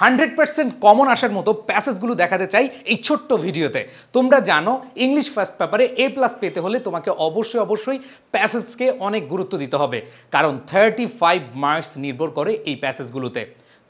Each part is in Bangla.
100% কমন আসার মতো প্যাসেজগুলো দেখাতে চাই এই ছোট্ট ভিডিওতে। তোমরা জানো ইংলিশ ফার্স্ট পেপারে A+ পেতে হলে তোমাকে অবশ্যই প্যাসেজকে অনেক গুরুত্ব দিতে হবে, কারণ 35 মার্কস নির্ভর করে এই প্যাসেজগুলোতে।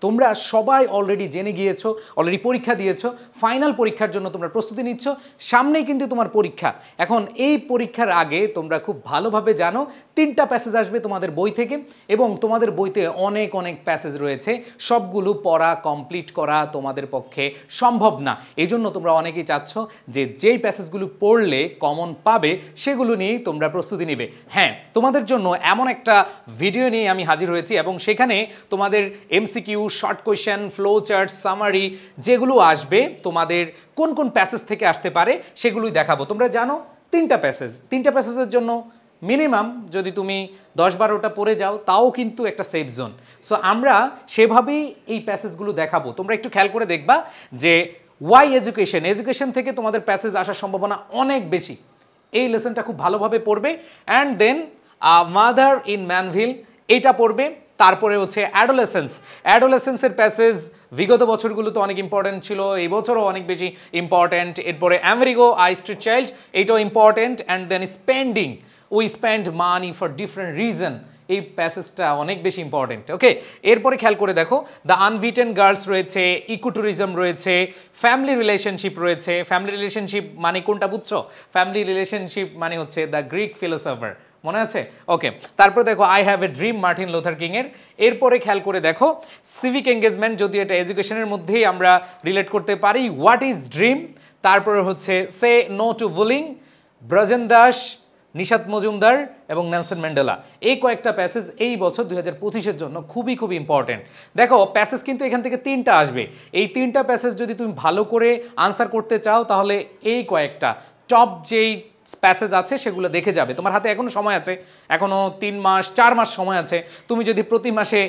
তোমরা সবাই অলরেডি জেনে গিয়েছো, অলরেডি পরীক্ষা দিয়েছো, ফাইনাল পরীক্ষার জন্য তোমরা প্রস্তুতি নিচ্ছ। সামনেই কিন্তু তোমার পরীক্ষা। এখন এই পরীক্ষার আগে তোমরা খুব ভালোভাবে জানো 3টা প্যাসেজ আসবে তোমাদের বই থেকে, এবং তোমাদের বইতে অনেক প্যাসেজ রয়েছে, সবগুলো পড়া কমপ্লিট করা তোমাদের পক্ষে সম্ভব না। এই জন্য তোমরা অনেকেই চাচ্ছ যে যেই প্যাসেজগুলো পড়লে কমন পাবে সেগুলো নিয়েই তোমরা প্রস্তুতি নেবে। হ্যাঁ, তোমাদের জন্য এমন একটা ভিডিও নিয়ে আমি হাজির হয়েছি, এবং সেখানে তোমাদের MCQ, short question, flow chart, summary যেগুলো আসবে, তোমাদের কোন কোন প্যাসেজ থেকে আসতে পারে সেগুলোই দেখাবো। তোমরা জানো 3টা প্যাসেজের জন্য মিনিমাম যদি তুমি 10-12টা পড়ে যাও তাও কিন্তু একটা সেফ জোন। সো আমরা সেভাবেই এই প্যাসেজগুলো দেখাবো। তোমরা একটু খেয়াল করে দেখবা যে ওয়াই এডুকেশন থেকে তোমাদের প্যাসেজ আসার সম্ভাবনা অনেক বেশি। এই লেসনটা খুব ভালোভাবে পড়বে। And then mother in Manville এইটা পড়বে। তারপরে হচ্ছে অ্যাডোলেসেন্সের প্যাসেজ বিগত বছরগুলোতে অনেক ইম্পর্টেন্ট ছিল, এই বছরও অনেক বেশি ইম্পর্টেন্ট। এরপরে আমেরিগো আই স্ট্রিট চাইল্ড, এইটাও important. And then spending, we spend money for different reason, এই প্যাসেজটা অনেক বেশি ইম্পর্টেন্ট। ওকে, এরপরে খেয়াল করে দেখো দ্য আনবিটেন গার্লস রয়েছে, ইকোট্যুরিজম রয়েছে, ফ্যামিলি রিলেশনশিপ রয়েছে। ফ্যামিলি রিলেশনশিপ মানে কোনটা বুঝছো? ফ্যামিলি রিলেশনশিপ মানে হচ্ছে দ্য গ্রিক ফিলোসফার, মনে আছে? ওকে, তারপরে দেখো I have a dream, Martin Luther king এর। এরপরে খেয়াল করে দেখো সিভিক এঙ্গেজমেন্ট, যদি এটা এডুকেশনের মধ্যেই আমরা রিলেট করতে পারি, হোয়াট ইজ ড্রিম। তারপরে হচ্ছে say no to bullying, Brojen Das, Nishat Majumdar এবং নেলসন ম্যান্ডেলা। এই কয়েকটা প্যাসেজ এই বছর 2025-এর জন্য খুবই ইম্পর্টেন্ট। দেখো প্যাসেজ কিন্তু এখান থেকে 3টা আসবে। এই 3টা প্যাসেজ যদি তুমি ভালো করে আনসার করতে চাও তাহলে এই কয়েকটা টপ যেই প্যাসেজ আছে সেগুলো দেখে যাবে। তোমার হাতে এখনো সময় আছে, এখনো 3-4 মাস সময় আছে। তুমি যদি প্রতি মাসে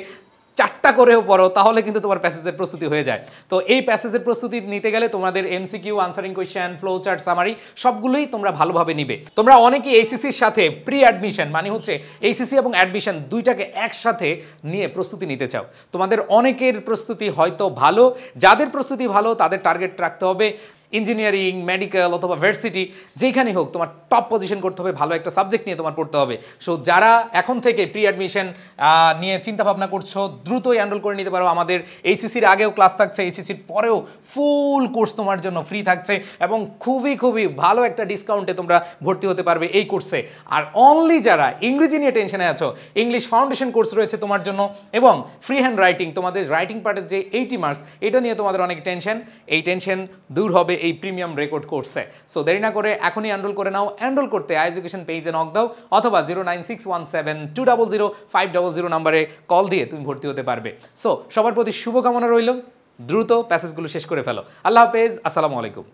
4টা করেও পড়ো তাহলে কিন্তু তোমার প্যাসেজের প্রস্তুতি হয়ে যায়। তো এই প্যাসেজের প্রস্তুতি নিতে গেলে তোমাদের MCQ, answering question, flow chart, summary সবগুলোই তোমরা ভালোভাবে নিবে। তোমরা অনেকেই ACCর সাথে প্রি অ্যাডমিশন মানে হচ্ছে ACC এবং অ্যাডমিশন দুইটাকে একসাথে নিয়ে প্রস্তুতি নিতে চাও। তোমাদের অনেকের প্রস্তুতি হয়তো ভালো, যাদের প্রস্তুতি ভালো তাদের টার্গেট রাখতে হবে ইঞ্জিনিয়ারিং, মেডিকেল অথবা ভার্সিটি, যেখানেই হোক তোমার টপ পজিশন করতে হবে, ভালো একটা সাবজেক্ট নিয়ে তোমার পড়তে হবে। সো যারা এখন থেকে প্রি অ্যাডমিশন নিয়ে চিন্তা ভাবনা করছো দ্রুতই এনরোল করে নিতে পারো। আমাদের ACCর আগেও ক্লাস থাকছে, ACCর পরেও ফুল কোর্স তোমার জন্য ফ্রি থাকছে, এবং খুবই ভালো একটা ডিসকাউন্টে তোমরা ভর্তি হতে পারবে এই কোর্সে। আর অনলি যারা ইংরেজি নিয়ে টেনশনে আছো, ইংলিশ ফাউন্ডেশন কোর্স রয়েছে তোমার জন্য, এবং ফ্রি হ্যান্ড রাইটিং, তোমাদের রাইটিং পার্টের যে 80 মার্কস, এটা নিয়ে তোমাদের অনেক টেনশন, এই টেনশন দূর হবে এই প্রিমিয়াম রেকর্ড কোর্সে। সো দেরি না করে এখনই এনরোল করে নাও। এনরোল করতে আই এডুকেশন পেজে নক দাও অথবা 09617200500 নাম্বারে কল দিয়ে তুমি ভর্তি হতে পারবে। সো সবার প্রতি শুভকামনা রইল, দ্রুত প্যাসেজগুলো শেষ করে ফেলো। আল্লাহ হাফেজ, আসসালামু আলাইকুম।